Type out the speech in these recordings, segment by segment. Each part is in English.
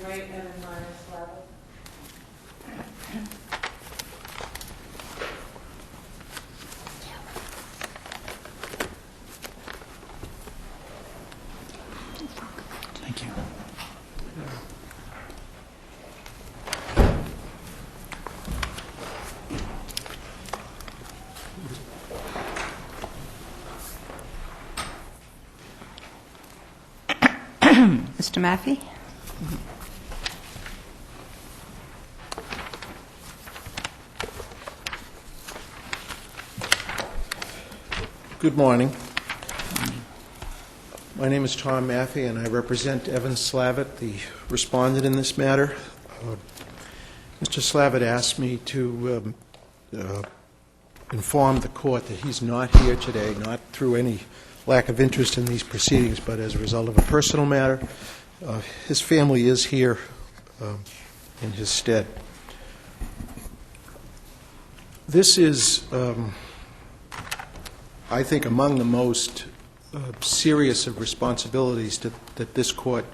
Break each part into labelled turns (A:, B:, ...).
A: Ray Evan Myers Slavitt.
B: Thank you.
C: Mr. Maffey?
D: Good morning. My name is Tom Maffey, and I represent Evan Slavitt, the respondent in this matter. Mr. Slavitt asked me to inform the court that he's not here today, not through any lack of interest in these proceedings, but as a result of a personal matter. His family is here in his stead. This is, I think, among the most serious of responsibilities that this court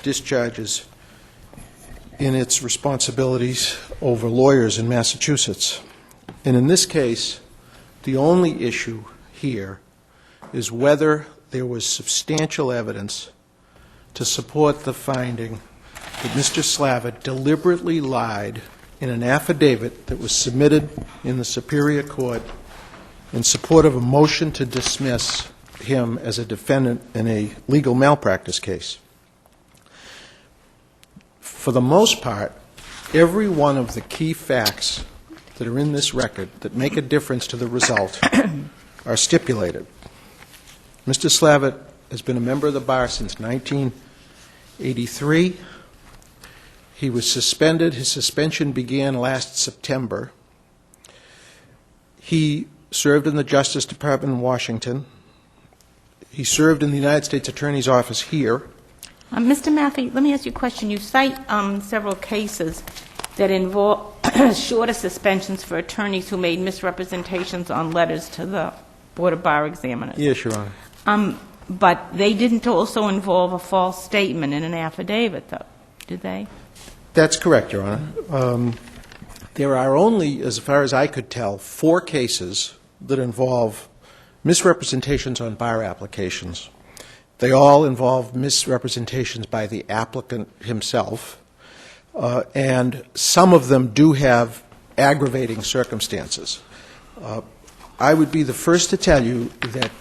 D: discharges in its responsibilities over lawyers in Massachusetts. And in this case, the only issue here is whether there was substantial evidence to support the finding that Mr. Slavitt deliberately lied in an affidavit that was submitted in the Superior Court in support of a motion to dismiss him as a defendant in a legal malpractice case. For the most part, every one of the key facts that are in this record that make a difference to the result are stipulated. Mr. Slavitt has been a member of the bar since 1983. He was suspended. His suspension began last September. He served in the Justice Department in Washington. He served in the United States Attorney's Office here.
C: Mr. Maffey, let me ask you a question. You cite several cases that involve shorter suspensions for attorneys who made misrepresentations on letters to the Board of Bar Examiners.
D: Yes, Your Honor.
C: But they didn't also involve a false statement in an affidavit, though, did they?
D: That's correct, Your Honor. There are only, as far as I could tell, 4 cases that involve misrepresentations on bar applications. They all involve misrepresentations by the applicant himself, and some of them do have aggravating circumstances. I would be the first to tell you that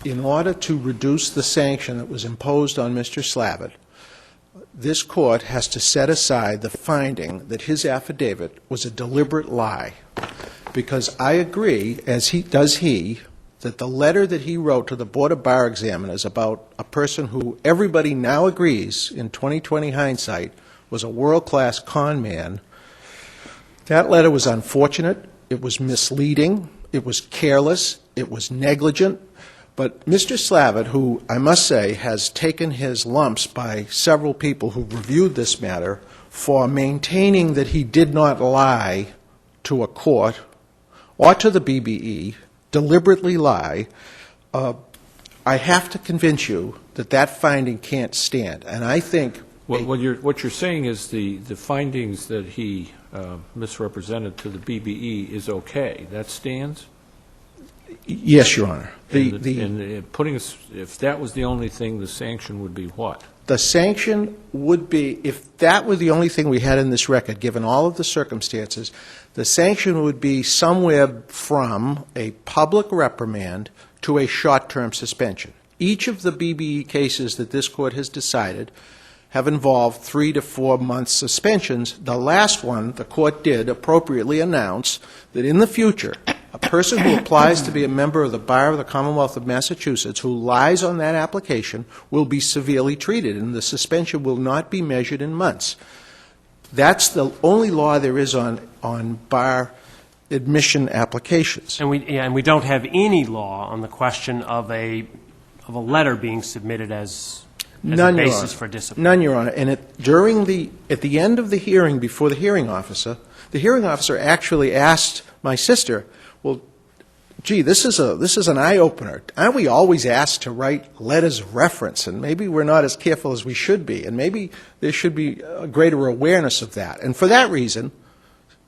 D: in order to reduce the sanction that was imposed on Mr. Slavitt, this court has to set aside the finding that his affidavit was a deliberate lie, because I agree, as does he, that the letter that he wrote to the Board of Bar Examiners about a person who everybody now agrees, in 2020 hindsight, was a world-class con man, that letter was unfortunate, it was misleading, it was careless, it was negligent. But Mr. Slavitt, who I must say has taken his lumps by several people who reviewed this matter for maintaining that he did not lie to a court or to the BBE, deliberately lie, I have to convince you that that finding can't stand. And I think
E: what you're saying is the findings that he misrepresented to the BBE is okay. That stands?
D: Yes, Your Honor.
E: If that was the only thing, the sanction would be what?
D: The sanction would be, if that were the only thing we had in this record, given all of the circumstances, the sanction would be somewhere from a public reprimand to a short-term suspension. Each of the BBE cases that this court has decided have involved 3 to 4 month suspensions. The last one, the court did appropriately announce that in the future, a person who applies to be a member of the Bar of the Commonwealth of Massachusetts who lies on that application will be severely treated, and the suspension will not be measured in months. That's the only law there is on bar admission applications.
F: And we don't have any law on the question of a letter being submitted as a basis for discipline.
D: None, Your Honor. And at the end of the hearing before the hearing officer actually asked my sister, well, gee, this is an eye-opener. Aren't we always asked to write letters of reference? And maybe we're not as careful as we should be, and maybe there should be a greater awareness of that. And for that reason,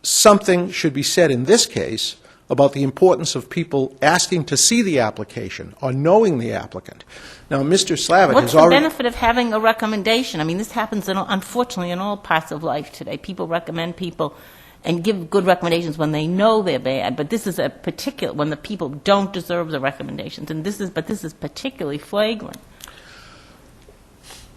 D: something should be said in this case about the importance of people asking to see the application or knowing the applicant. Now, Mr. Slavitt
C: What's
D: has
C: the
D: already...
C: benefit of having a recommendation? I mean, this happens, unfortunately, in all parts of life today. People recommend people and give good recommendations when they know they're bad, but this is a particular, when the people don't deserve the recommendations, and this is particularly flagrant.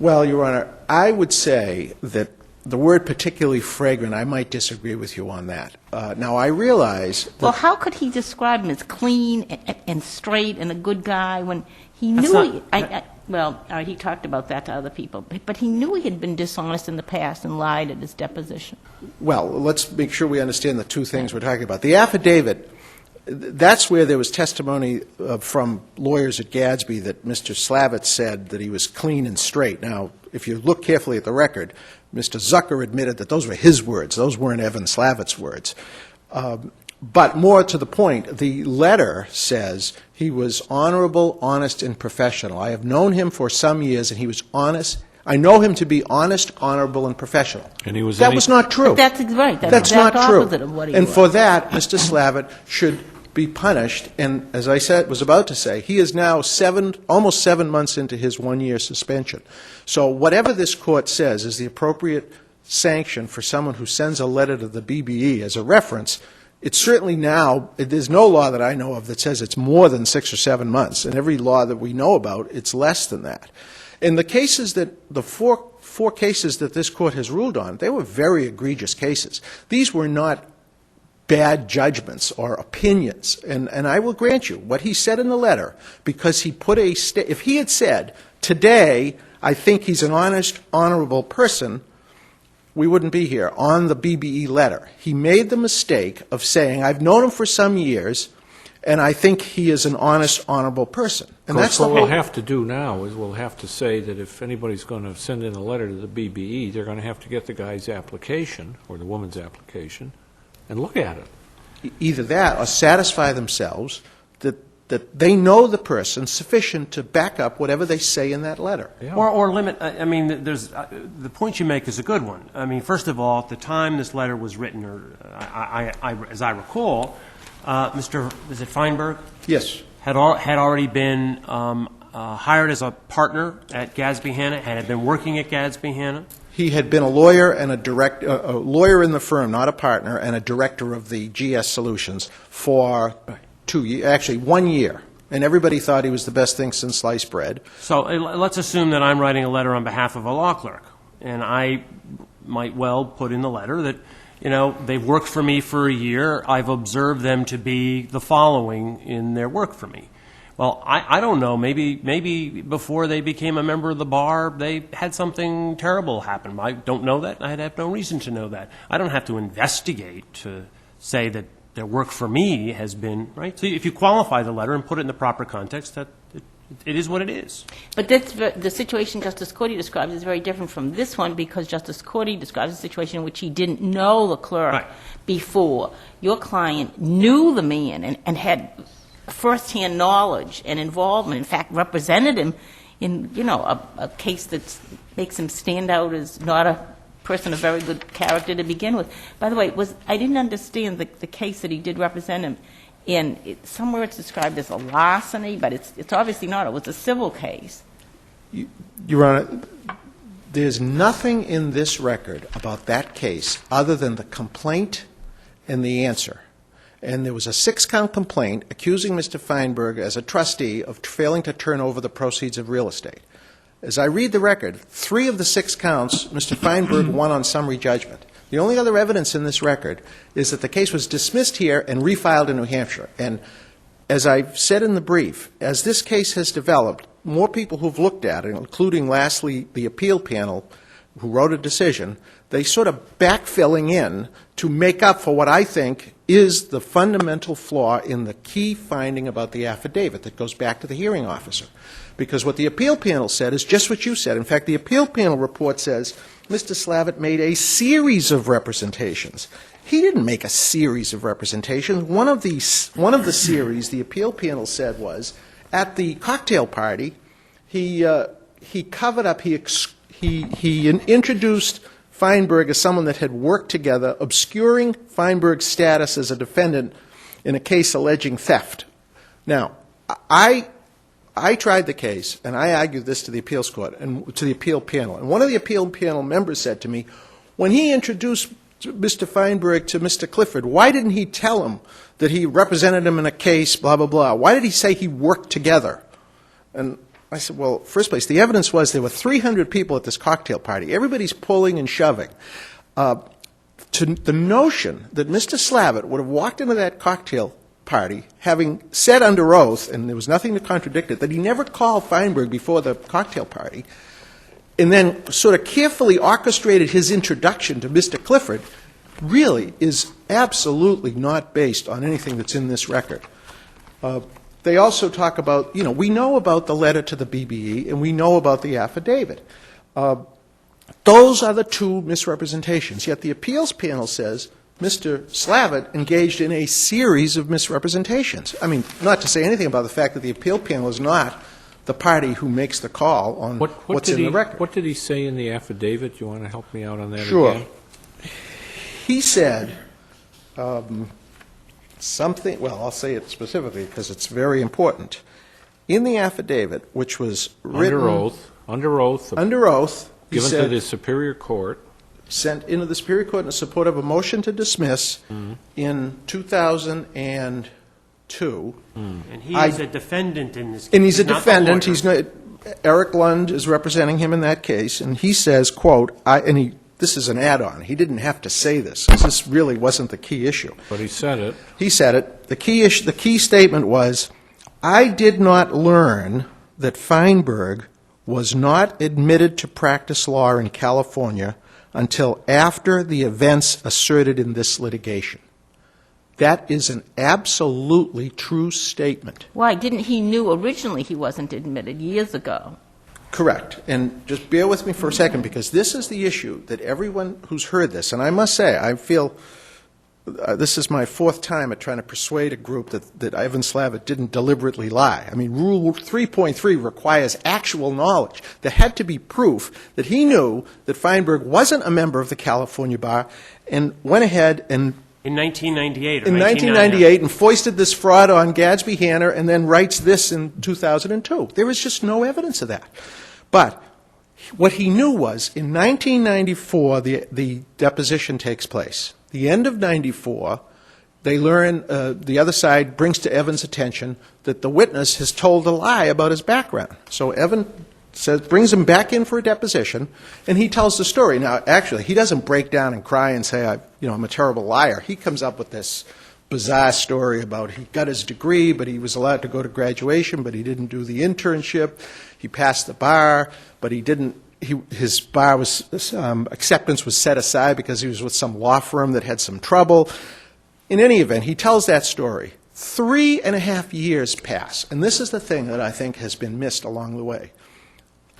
D: Well, Your Honor, I would say that the word particularly fragrant, I might disagree with you on that. Now, I realize...
C: Well, how could he describe him as clean and straight and a good guy when he
F: That's
C: knew...
F: not-
C: Well, all right, he talked about that to other people, but he knew he had been dishonest in the past and lied at his deposition.
D: Well, let's make sure we understand the two things we're talking about. The affidavit, that's where there was testimony from lawyers at Gadsby that Mr. Slavitt said that he was clean and straight. Now, if you look carefully at the record, Mr. Zucker admitted that those were his words. Those weren't Evan Slavitt's words. But more to the point, the letter says he was honorable, honest, and professional. I have known him for some years, and he was honest. I know him to be honest, honorable, and professional.
E: And he was
D: that was not true.
C: But that's right. That's
D: not
C: exact
D: true.
C: opposite of what he
D: and
C: was.
D: for that, Mr. Slavitt should be punished. And as I was about to say, he is now almost 7 months into his one-year suspension. So whatever this court says is the appropriate sanction for someone who sends a letter to the BBE as a reference. It's certainly now, there's no law that I know of that says it's more than 6 or 7 months. And every law that we know about, it's less than that. In the cases that, the four cases that this court has ruled on, they were very egregious cases. These were not bad judgments or opinions. And I will grant you, what he said in the letter, because he put if he had said, today, I think he's an honest, honorable person, we wouldn't be here on the BBE letter. He made the mistake of saying, I've known him for some years, and I think he is an honest, honorable person. And that's
E: what
D: the
E: we'll
D: whole...
E: have to do now is we'll have to say that if anybody's going to send in a letter to the BBE, they're going to have to get the guy's application, or the woman's application, and look at it.
D: Either that or satisfy themselves that they know the person sufficient to back up whatever they say in that letter.
E: Yeah.
F: Or limit, I mean, there's, the point you make is a good one. I mean, first of all, at the time this letter was written, or as I recall, Mr. is it Feinberg?
D: Yes.
F: Had already been hired as a partner at Gadsby Hanna, had been working at Gadsby Hanna.
D: He had been a lawyer and a lawyer in the firm, not a partner, and a director of the GS Solutions for 1 year. And everybody thought he was the best thing since sliced bread.
F: So let's assume that I'm writing a letter on behalf of a law clerk, and I might well put in the letter that, you know, they've worked for me for a year. I've observed them to be the following in their work for me. Well, I don't know. Maybe before they became a member of the bar, they had something terrible happen. I don't know that. I'd have no reason to know that. I don't have to investigate to say that their work for me has been, right? So if you qualify the letter and put it in the proper context, that it is what it is.
C: But the situation Justice Cordy describes is very different from this one, because Justice Cordy describes a situation in which he didn't know the clerk before. Your client knew the man and had firsthand knowledge and involvement, in fact, represented him in, you know, a case that makes him stand out as not a person of very good character to begin with. By the way, I didn't understand the case that he did represent him in. Somewhere it's described as a larceny, but it's obviously not. It was a civil case.
D: Your Honor, there's nothing in this record about that case other than the complaint and the answer. And there was a 6-count complaint accusing Mr. Feinberg as a trustee of failing to turn over the proceeds of real estate. As I read the record, 3 of the 6 counts, Mr. Feinberg won on summary judgment. The only other evidence in this record is that the case was dismissed here and refiled in New Hampshire. And as I've said in the brief, as this case has developed, more people who've looked at it, including, lastly, the appeal panel who wrote a decision, they sort of backfilling in to make up for what I think is the fundamental flaw in the key finding about the affidavit that goes back to the hearing officer. Because what the appeal panel said is just what you said. In fact, the appeal panel report says Mr. Slavitt made a series of representations. He didn't make a series of representations. One of the series, the appeal panel said was, at the cocktail party, he covered up, he introduced Feinberg as someone that had worked together, obscuring Feinberg's status as a defendant in a case alleging theft. Now, I tried the case, and I argued this to the appeals court and to the appeal panel. And one of the appeal panel members said to me, when he introduced Mr. Feinberg to Mr. Clifford, why didn't he tell him that he represented him in a case, blah, blah, blah? Why did he say he worked together? And I said, well, first place, the evidence was there were 300 people at this cocktail party. Everybody's pulling and shoving. To the notion that Mr. Slavitt would have walked into that cocktail party having said under oath, and there was nothing to contradict it, that he never called Feinberg before the cocktail party, and then sort of carefully orchestrated his introduction to Mr. Clifford, really is absolutely not based on anything that's in this record. They also talk about, we know about the letter to the BBE, and we know about the affidavit. Those are the two misrepresentations. Yet the appeals panel says Mr. Slavitt engaged in a series of misrepresentations. I mean, not to say anything about the fact that the appeal panel is not the party who makes the call on what's in the record.
E: What did he say in the affidavit? You want to help me out on that
D: Sure.
E: again?
D: He said something, well, I'll say it specifically because it's very important. In the affidavit, which was written
E: Under oath.
D: He
E: Given
D: said,
E: to the Superior Court.
D: Sent into the Superior Court in support of a motion to dismiss in 2002.
F: And he is a defendant in this case.
D: And he's a
F: not the
D: defendant.
F: lawyer.
D: He's not, Eric Lund is representing him in that case, and he says, quote, this is an add-on. He didn't have to say this, because this really wasn't the key issue.
E: But he said it.
D: He said it. The key statement was, I did not learn that Feinberg was not admitted to practice law in California until after the events asserted in this litigation. That is an absolutely true statement.
C: Why? Didn't he knew originally he wasn't admitted years ago?
D: Correct. And just bear with me for a second, because this is the issue that everyone who's heard this, and I must say, I feel this is my fourth time at trying to persuade a group that Ivan Slavitt didn't deliberately lie. I mean, Rule 3.3 requires actual knowledge. There had to be proof that he knew that Feinberg wasn't a member of the California Bar and went ahead and
F: In 1998 or
D: in 1998 and foisted this fraud on Gadsby Hanner and then writes this in 2002. There is just no evidence of that. But what he knew was in 1994 the deposition takes place. The end of 94, they learn, the other side brings to Evan's attention that the witness has told a lie about his background. So Evan brings him back in for a deposition, and he tells the story. Now, actually, he doesn't break down and cry and say, I'm a terrible liar. He comes up with this bizarre story about he got his degree, but he was allowed to go to graduation, but he didn't do the internship. He passed the bar, but he didn't. His bar acceptance was set aside because he was with some law firm that had some trouble. In any event, he tells that story. 3.5 years pass, and this is the thing that I think has been missed along the way.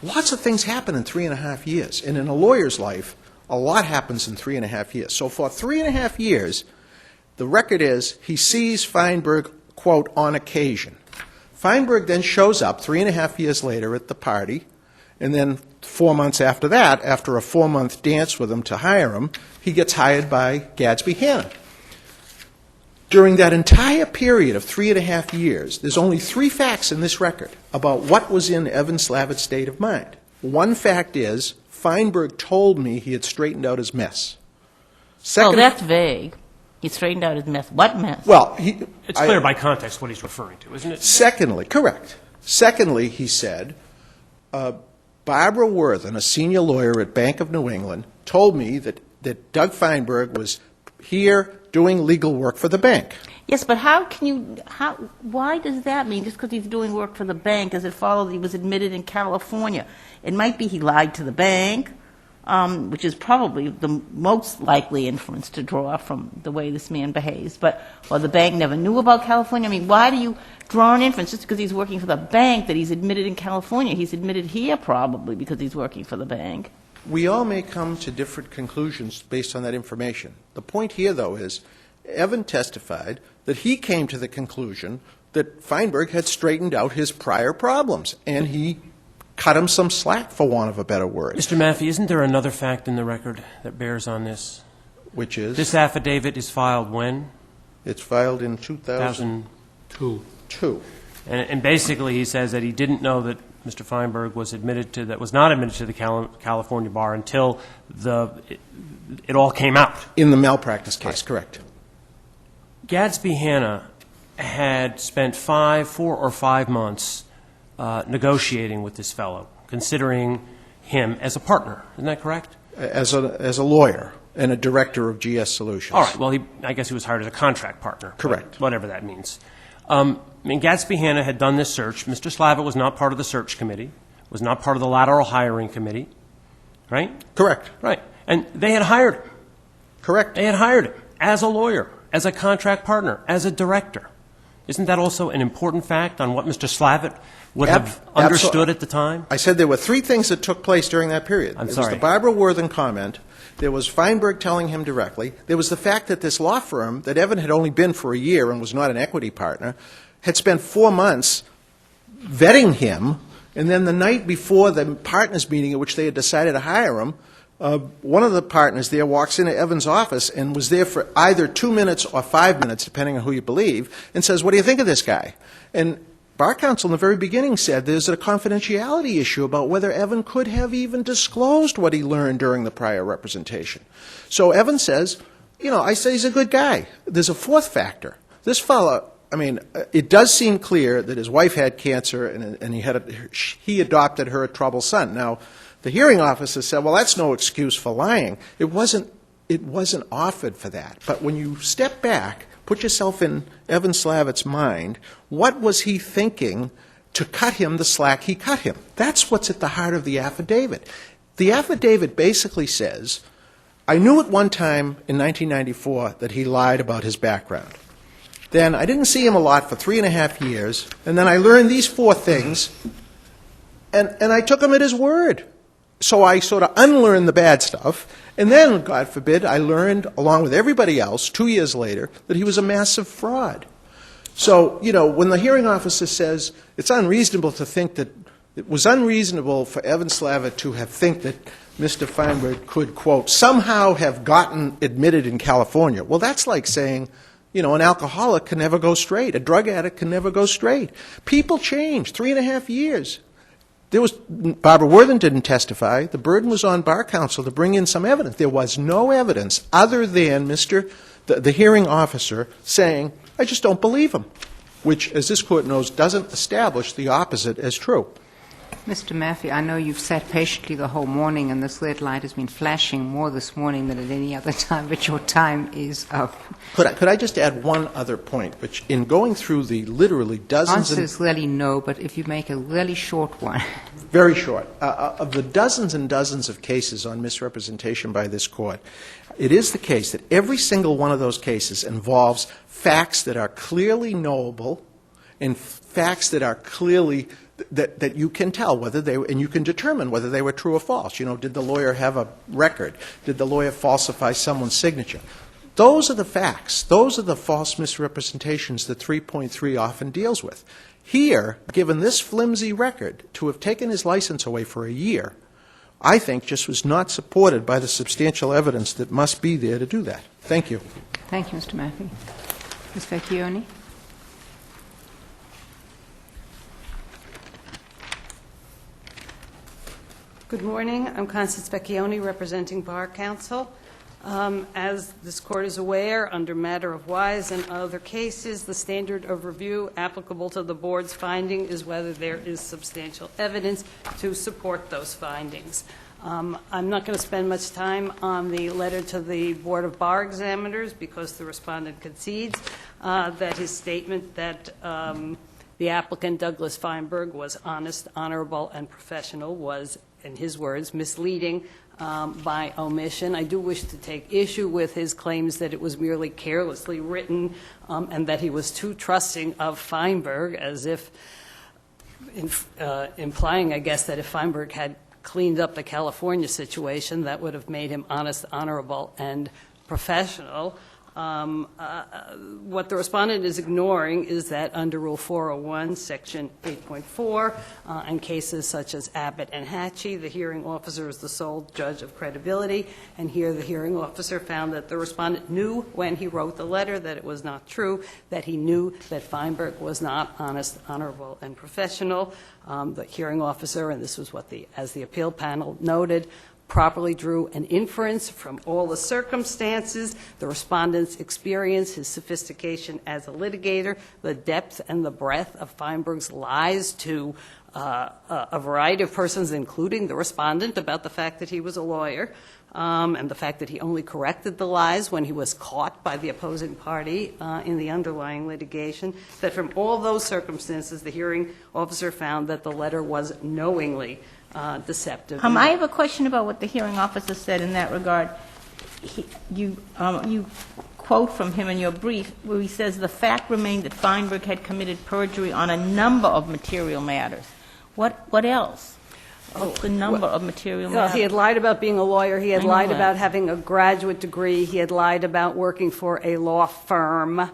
D: Lots of things happen in 3.5 years, and in a lawyer's life, a lot happens in 3.5 years. So for 3.5 years, the record is he sees Feinberg, quote, on occasion. Feinberg then shows up 3.5 years later at the party, and then 4 months after that, after a 4-month dance with him to hire him, he gets hired by Gadsby Hanna. During that entire period of 3.5 years, there's only 3 facts in this record about what was in Evan Slavitt's state of mind. One fact is, Feinberg told me he had straightened out his mess. Second,
C: That's vague. He straightened out his mess. What mess?
D: well,
F: It's clear by context what he's referring to, isn't it?
D: Secondly, correct. Secondly, he said, Barbara Worthen, a senior lawyer at Bank of New England, told me that Doug Feinberg was here doing legal work for the bank.
C: Yes, but why does that mean, just because he's doing work for the bank, does it follow that he was admitted in California? It might be he lied to the bank, which is probably the most likely inference to draw from the way this man behaves, or the bank never knew about California. I mean, why do you draw an inference just because he's working for the bank that he's admitted in California? He's admitted here probably because he's working for the bank.
D: We all may come to different conclusions based on that information. The point here, though, is Evan testified that he came to the conclusion that Feinberg had straightened out his prior problems, and he cut him some slack, for want of a better word.
F: Mr. Maffei, isn't there another fact in the record that bears on this?
D: Which is?
F: This affidavit is filed when?
D: It's filed in 2002.
F: And basically, he says that he didn't know that Mr. Feinberg was not admitted to the California bar until it all came out.
D: In the malpractice case, correct.
F: Gadsby Hanna had spent 4 or 5 months negotiating with this fellow, considering him as a partner. Isn't that correct?
D: As a lawyer and a director of GS Solutions.
F: All right. Well, I guess he was hired as a contract partner.
D: Correct.
F: Whatever that means. Gadsby Hanna had done this search. Mr. Slavitt was not part of the search committee, was not part of the lateral hiring committee, right?
D: Correct.
F: Right. And they had hired him.
D: Correct.
F: They had hired him as a lawyer, as a contract partner, as a director. Isn't that also an important fact on what Mr. Slavitt would have understood at the time?
D: I said there were 3 things that took place during that period.
F: I'm
D: There
F: sorry.
D: was the Barbara Worthen comment. There was Feinberg telling him directly. There was the fact that this law firm, that Evan had only been for a year and was not an equity partner, had spent 4 months vetting him, and then the night before the partners meeting at which they had decided to hire him, one of the partners there walks into Evan's office and was there for either 2 minutes or 5 minutes, depending on who you believe, and says, "What do you think of this guy?" And Bar Counsel in the very beginning said there's a confidentiality issue about whether Evan could have even disclosed what he learned during the prior representation. So Evan says, I say he's a good guy. There's a 4th factor. This fellow, it does seem clear that his wife had cancer and he adopted her troubled son. Now, the hearing officer said, well, that's no excuse for lying. It wasn't offered for that. But when you step back, put yourself in Evan Slavitt's mind, what was he thinking to cut him the slack he cut him? That's what's at the heart of the affidavit. The affidavit basically says, I knew at one time in 1994 that he lied about his background. Then I didn't see him a lot for 3.5 years, and then I learned these 4 things, and I took him at his word. So I sort of unlearned the bad stuff, and then, God forbid, I learned, along with everybody else, 2 years later, that he was a massive fraud. So, when the hearing officer says it's unreasonable to think that it was unreasonable for Evan Slavitt to have think that Mr. Feinberg could, quote, somehow have gotten admitted in California, well, that's like saying, an alcoholic can never go straight, a drug addict can never go straight. People change, 3.5 years. Barbara Worthen didn't testify. The burden was on Bar Counsel to bring in some evidence. There was no evidence other than the hearing officer saying, I just don't believe him, which, as this Court knows, doesn't establish the opposite as true.
A: Mr. Maffei, I know you've sat patiently the whole morning, and this red light has been flashing more this morning than at any other time, but your time is up.
D: Could I just add one other point, which in going through the literally dozens
A: Answer is really no, but if you make a really short one.
D: Very short. Of the dozens and dozens of cases on misrepresentation by this Court, it is the case that every single one of those cases involves facts that are clearly knowable and facts that are clearly that you can tell whether and you can determine whether they were true or false. Did the lawyer have a record? Did the lawyer falsify someone's signature? Those are the facts. Those are the false misrepresentations that 3.3 often deals with. Here, given this flimsy record, to have taken his license away for a year, I think just was not supported by the substantial evidence that must be there to do that. Thank you.
A: Thank you, Mr. Maffei. Ms. Vecchione?
G: Good morning. I'm Constance Vecchione, representing Bar Counsel. As this Court is aware, under matter of wise and other cases, the standard of review applicable to the Board's finding is whether there is substantial evidence to support those findings. I'm not going to spend much time on the letter to the Board of Bar Examiners because the respondent concedes that his statement that the applicant, Douglas Feinberg, was honest, honorable, and professional was, in his words, misleading by omission. I do wish to take issue with his claims that it was merely carelessly written and that he was too trusting of Feinberg, as if implying, I guess, that if Feinberg had cleaned up the California situation that would have made him honest, honorable, and professional. What the respondent is ignoring is that under Rule 401, Section 8.4, in cases such as Abbott and Hatchie, the hearing officer is the sole judge of credibility, and here the hearing officer found that the respondent knew when he wrote the letter that it was not true, that he knew that Feinberg was not honest, honorable, and professional. The hearing officer, and this was what as the appeal panel noted, properly drew an inference from all the circumstances, the respondent's experience, his sophistication as a litigator, the depth and the breadth of Feinberg's lies to a variety of persons, including the respondent, about the fact that he was a lawyer, and the fact that he only corrected the lies when he was caught by the opposing party in the underlying litigation, that from all those circumstances, the hearing officer found that the letter was knowingly deceptive.
C: I have a question about what the hearing officer said in that regard. You quote from him in your brief where he says, the fact remained that Feinberg had committed perjury on a number of material matters. What else? What's the number of material matters?
G: He had lied about being a lawyer. He had
C: I know
G: lied
C: that.
G: about having a graduate degree. He had lied about working for a law firm.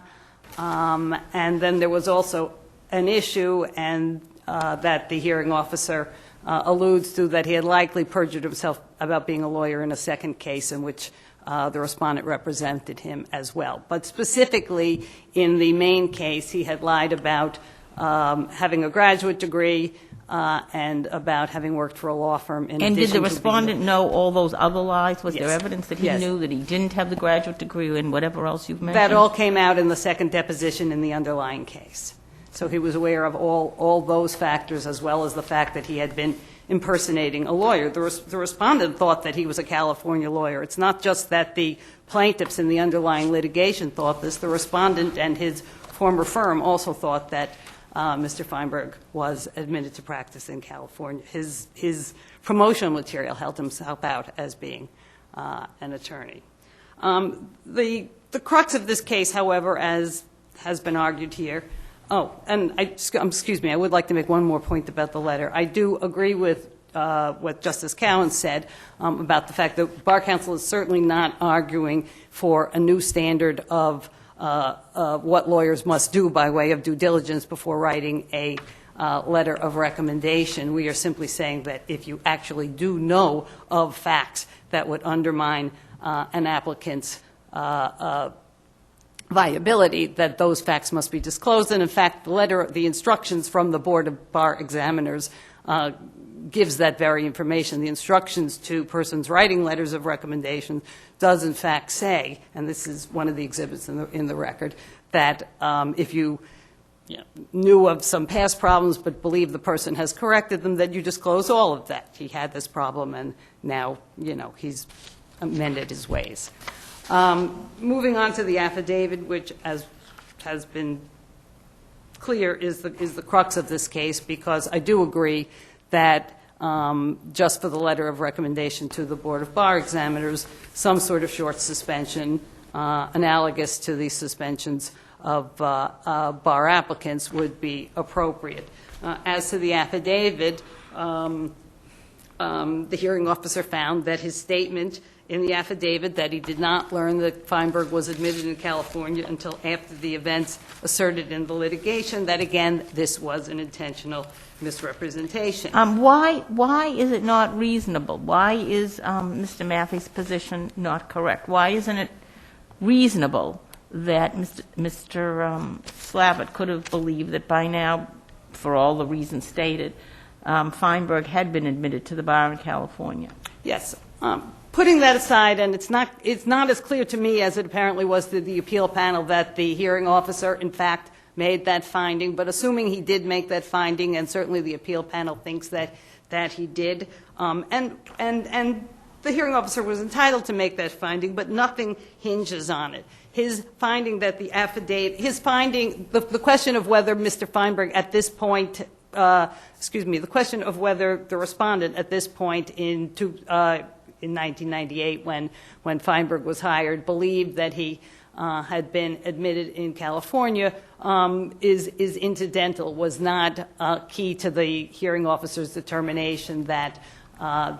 G: And then there was also an issue and that the hearing officer alludes to, that he had likely perjured himself about being a lawyer in a second case in which the respondent represented him as well. But specifically, in the main case, he had lied about having a graduate degree and about having worked for a law firm.
C: And did the respondent know all those other lies? Was
G: Yes.
C: there evidence that he
G: Yes.
C: knew that he didn't have the graduate degree and whatever else you've mentioned?
G: That all came out in the second deposition in the underlying case. So he was aware of all those factors, as well as the fact that he had been impersonating a lawyer. The respondent thought that he was a California lawyer. It's not just that the plaintiffs in the underlying litigation thought this. The respondent and his former firm also thought that Mr. Feinberg was admitted to practice in California. His promotional material held himself out as being an attorney. The crux of this case, however, as has been argued here, excuse me, I would like to make one more point about the letter. I do agree with what Justice Cowan said about the fact that Bar Counsel is certainly not arguing for a new standard of what lawyers must do by way of due diligence before writing a letter of recommendation. We are simply saying that if you actually do know of facts that would undermine an applicant's viability, that those facts must be disclosed. And in fact, the instructions from the Board of Bar Examiners gives that very information. The instructions to persons writing letters of recommendation does in fact say, and this is one of the exhibits in the record, that if you knew of some past problems but believe the person has corrected them, that you disclose all of that. He had this problem and now, he's amended his ways. Moving on to the affidavit, which, as has been clear, is the crux of this case, because I do agree that just for the letter of recommendation to the Board of Bar Examiners, some sort of short suspension, analogous to the suspensions of bar applicants, would be appropriate. As to the affidavit, the hearing officer found that his statement in the affidavit that he did not learn that Feinberg was admitted in California until after the events asserted in the litigation, that again, this was an intentional misrepresentation.
C: Why is it not reasonable? Why is Mr. Maffei's position not correct? Why isn't it reasonable that Mr. Slavitt could have believed that by now, for all the reasons stated, Feinberg had been admitted to the bar in California?
G: Yes. Putting that aside, and it's not as clear to me as it apparently was to the appeal panel that the hearing officer, in fact, made that finding, but assuming he did make that finding, and certainly the appeal panel thinks that he did, and the hearing officer was entitled to make that finding, but nothing hinges on it. His finding that the affidavit, the question of whether Mr. Feinberg at this point, the question of whether the respondent at this point in 1998, when Feinberg was hired, believed that he had been admitted in California, is incidental, was not key to the hearing officer's determination that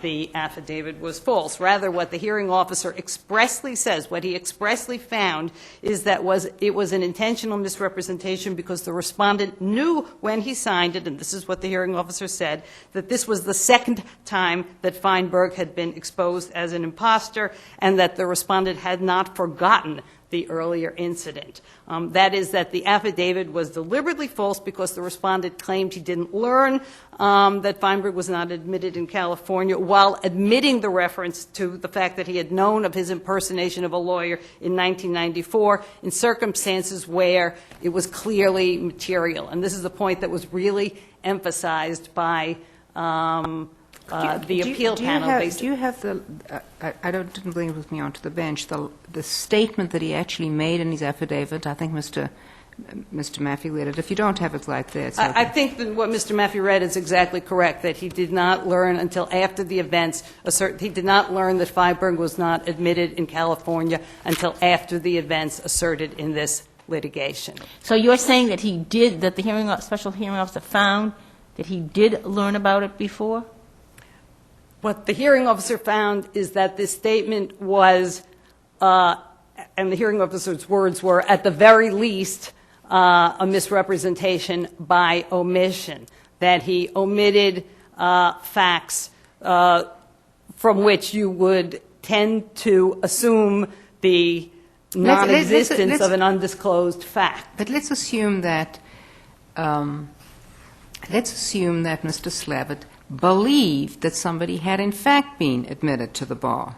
G: the affidavit was false. Rather, what the hearing officer expressly says, what he expressly found, is that it was an intentional misrepresentation because the respondent knew when he signed it, and this is what the hearing officer said, that this was the second time that Feinberg had been exposed as an imposter, and that the respondent had not forgotten the earlier incident. That is, that the affidavit was deliberately false because the respondent claimed he didn't learn that Feinberg was not admitted in California, while admitting the reference to the fact that he had known of his impersonation of a lawyer in 1994 in circumstances where it was clearly material. And this is the point that was really emphasized by the appeal panel.
A: Do you have the, I didn't bring it with me onto the bench, the statement that he actually made in his affidavit? I think Mr. Maffey read it. If you don't have it like that.
G: I think that what Mr. Maffey read is exactly correct, that he did not learn until after the events, he did not learn that Feinberg was not admitted in California until after the events asserted in this litigation.
C: So you're saying that he did, that the special hearing officer found that he did learn about it before?
G: What the hearing officer found is that this statement was, and the hearing officer's words were, at the very least, a misrepresentation by omission, that he omitted facts from which you would tend to assume the non-existence of an undisclosed fact.
A: But let's assume that Mr. Slavitt believed that somebody had in fact been admitted to the bar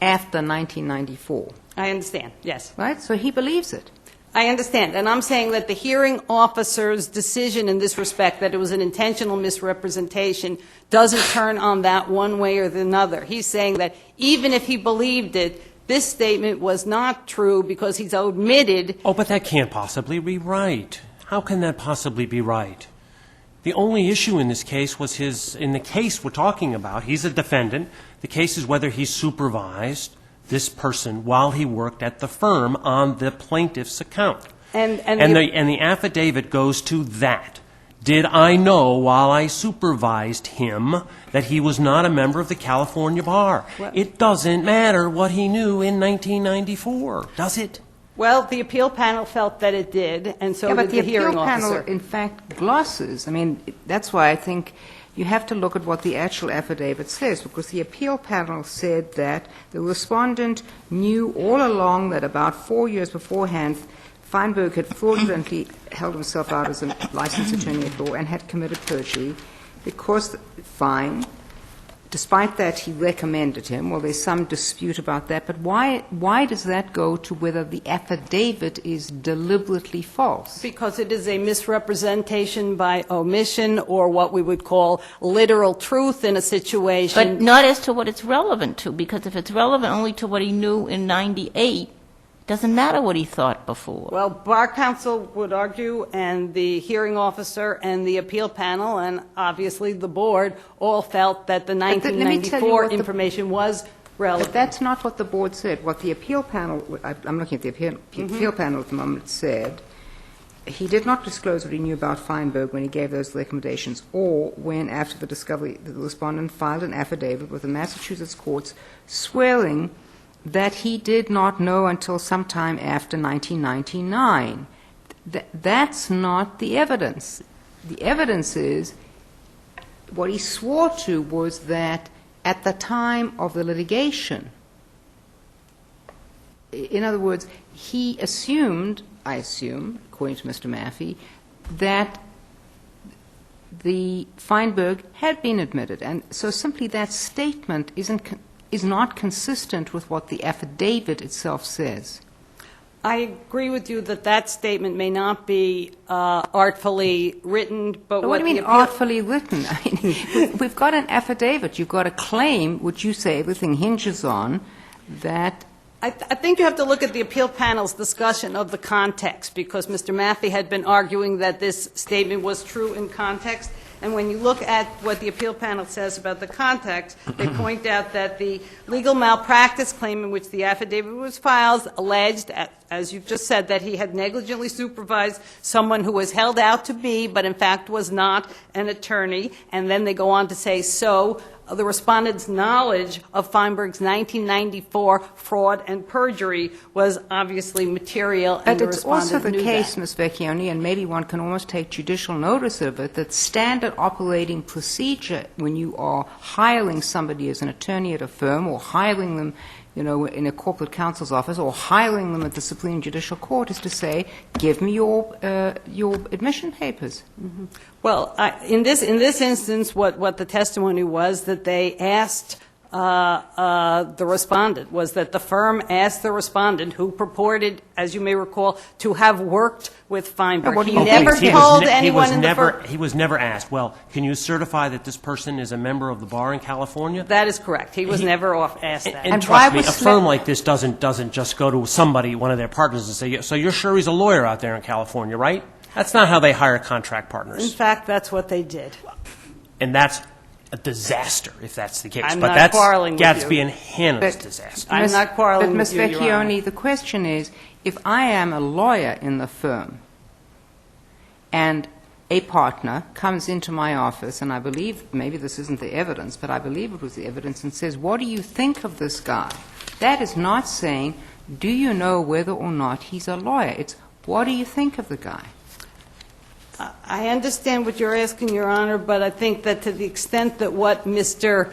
A: after 1994.
G: I understand, yes.
A: Right? So he believes it.
G: I understand. And I'm saying that the hearing officer's decision in this respect, that it was an intentional misrepresentation, doesn't turn on that one way or the other. He's saying that even if he believed it, this statement was not true because he's omitted.
F: Oh, but that can't possibly be right. How can that possibly be right? The only issue in this case was in the case we're talking about, he's a defendant. The case is whether he supervised this person while he worked at the firm on the plaintiff's account. And the affidavit goes to that. Did I know while I supervised him that he was not a member of the California bar?
G: Well,
F: it doesn't matter what he knew in 1994, does it?
G: Well, the appeal panel felt that it did, and so did the hearing officer.
A: But the appeal panel, in fact, glosses. I mean, that's why I think you have to look at what the actual affidavit says, because the appeal panel said that the respondent knew all along that about 4 years beforehand, Feinberg had fraudulently held himself out as a licensed attorney at law and had committed perjury because, fine. Despite that, he recommended him. Well, there's some dispute about that. But why does that go to whether the affidavit is deliberately false?
G: Because it is a misrepresentation by omission, or what we would call literal truth in a situation.
C: But not as to what it's relevant to, because if it's relevant only to what he knew in 98, it doesn't matter what he thought before.
G: Well, bar counsel would argue, and the hearing officer and the appeal panel, and obviously the board, all felt that the 1994 information was relevant.
A: But that's not what the board said. What the appeal panel, I'm looking at the appeal panel at the moment, said, he did not disclose what he knew about Feinberg when he gave those recommendations, or when, after the discovery, the respondent filed an affidavit with the Massachusetts courts swearing that he did not know until sometime after 1999. That's not the evidence. The evidence is what he swore to was that at the time of the litigation, in other words, he assumed, I assume, according to Mr. Maffey, that the Feinberg had been admitted. And so simply that statement is not consistent with what the affidavit itself says.
G: I agree with you that that statement may not be artfully written, but
A: what do you mean artfully written? I mean, we've got an affidavit. You've got a claim, which you say everything hinges on, that
G: I think you have to look at the appeal panel's discussion of the context, because Mr. Maffey had been arguing that this statement was true in context. And when you look at what the appeal panel says about the context, they point out that the legal malpractice claim in which the affidavit was filed alleged, as you've just said, that he had negligently supervised someone who was held out to be, but in fact was not an attorney. And then they go on to say, so the respondent's knowledge of Feinberg's 1994 fraud and perjury was obviously material, and
A: But
G: the
A: it's also
G: respondent
A: the
G: knew
A: case,
G: that.
A: Ms. Vecchione, and maybe one can almost take judicial notice of it, that standard operating procedure when you are hiring somebody as an attorney at a firm or hiring them, in a corporate counsel's office or hiring them at the Supreme Judicial Court is to say, give me your admission papers.
G: Well, in this instance, what the testimony was that they asked the respondent, was that the firm asked the respondent, who purported, as you may recall, to have worked with Feinberg. He never told anyone in the firm.
F: He was never asked, well, can you certify that this person is a member of the bar in California?
G: That is correct. He was never asked that.
F: And trust me, a firm like this doesn't just go to somebody, one of their partners, and say, so you're sure he's a lawyer out there in California, right? That's not how they hire contract
G: In
F: partners.
G: fact, that's what they did.
F: And that's a disaster, if that's the case.
G: I'm
F: but
G: not
F: that's
G: quarreling with
F: Gatsby
G: you.
F: and Hannah's disaster.
G: I'm not quarreling
A: But
G: with
A: Ms.
G: you, Your Honor.
A: Vecchione, the question is, if I am a lawyer in the firm and a partner comes into my office, and I believe, maybe this isn't the evidence, but I believe it was the evidence, and says, what do you think of this guy? That is not saying, do you know whether or not he's a lawyer? It's, what do you think of the guy?
G: I understand what you're asking, Your Honor, but I think that to the extent that what Mr.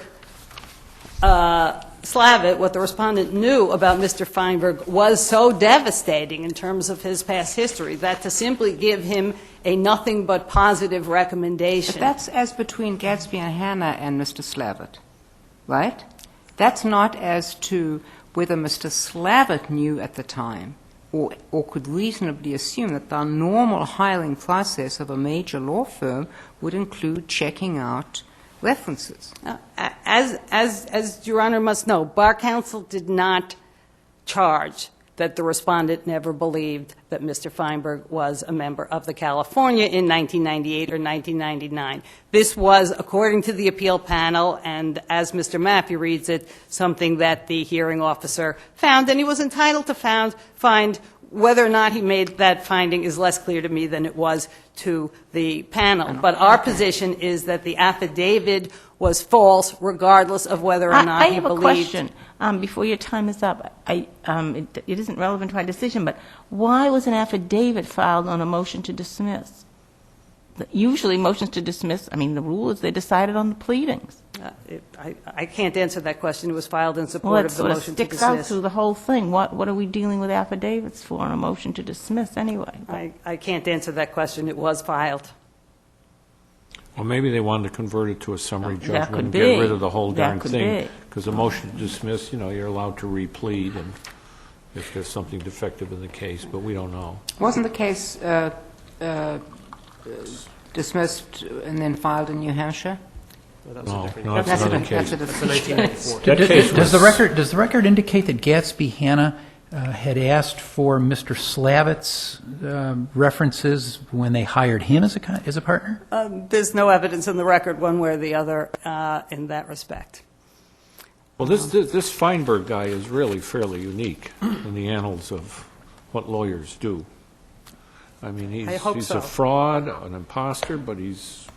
G: Slavitt, what the respondent knew about Mr. Feinberg, was so devastating in terms of his past history, that to simply give him a nothing but positive recommendation.
A: But that's as between Gatsby and Hannah and Mr. Slavitt, right? That's not as to whether Mr. Slavitt knew at the time or could reasonably assume that the normal hiring process of a major law firm would include checking out references.
G: As Your Honor must know, Bar Counsel did not charge that the respondent never believed that Mr. Feinberg was a member of the California in 1998 or 1999. This was, according to the appeal panel, and as Mr. Maffey reads it, something that the hearing officer found, and he was entitled to find. Whether or not he made that finding is less clear to me than it was to the panel. But our position is that the affidavit was false, regardless of whether or not he believed.
C: I have a question before your time is up. It isn't relevant to my decision, but why was an affidavit filed on a motion to dismiss? Usually motions to dismiss, the rule is they decided on the pleadings.
G: I can't answer that question. It was filed in support of the motion to
C: sticks
G: dismiss.
C: out through the whole thing. What are we dealing with affidavits for on a motion to dismiss anyway?
G: I can't answer that question. It was filed.
E: Well, maybe they wanted to convert it to a summary
C: That
E: judgment
C: could
E: and
C: be.
E: get rid of the whole
C: That
E: darn
C: could
E: thing.
C: be.
E: Because a motion to dismiss, you're allowed to replead and if there's something defective in the case, but we don't know.
A: Wasn't the case dismissed and then filed in New Hampshire?
E: No, it's another case.
A: That's a different case.
E: That case
B: Does the
E: was-
B: record indicate that Gatsby Hannah had asked for Mr. Slavitt's references when they hired him as a partner?
G: There's no evidence in the record one way or the other in that respect.
E: Well, this Feinberg guy is really fairly unique in the annals of what lawyers do.
G: I hope
E: he's
G: so.
E: a fraud, an imposter, but he's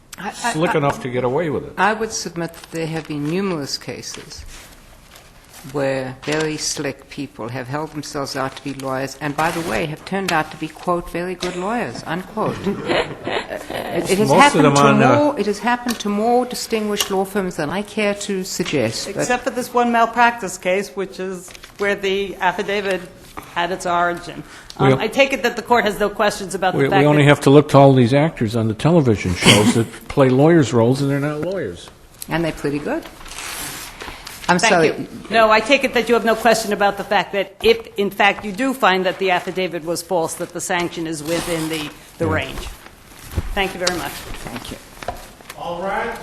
E: slick enough to get away with it.
A: I would submit that there have been numerous cases where very slick people have held themselves out to be lawyers and, by the way, have turned out to be, quote, very good lawyers, unquote. It has happened to more distinguished law firms than I care to suggest. but-
G: Except for this one malpractice case, which is where the affidavit had its origin. I take it that the court has no questions about the
E: We
G: fact
E: only
G: that...
E: have to look to all these actors on the television shows that play lawyers' roles, and they're not lawyers.
A: And they're pretty good. I'm
G: Thank
A: sorry.
G: you. No, I take it that you have no question about the fact that if, in fact, you do find that the affidavit was false, that the sanction is within the range. Thank you very much.
A: Thank you.
E: All right.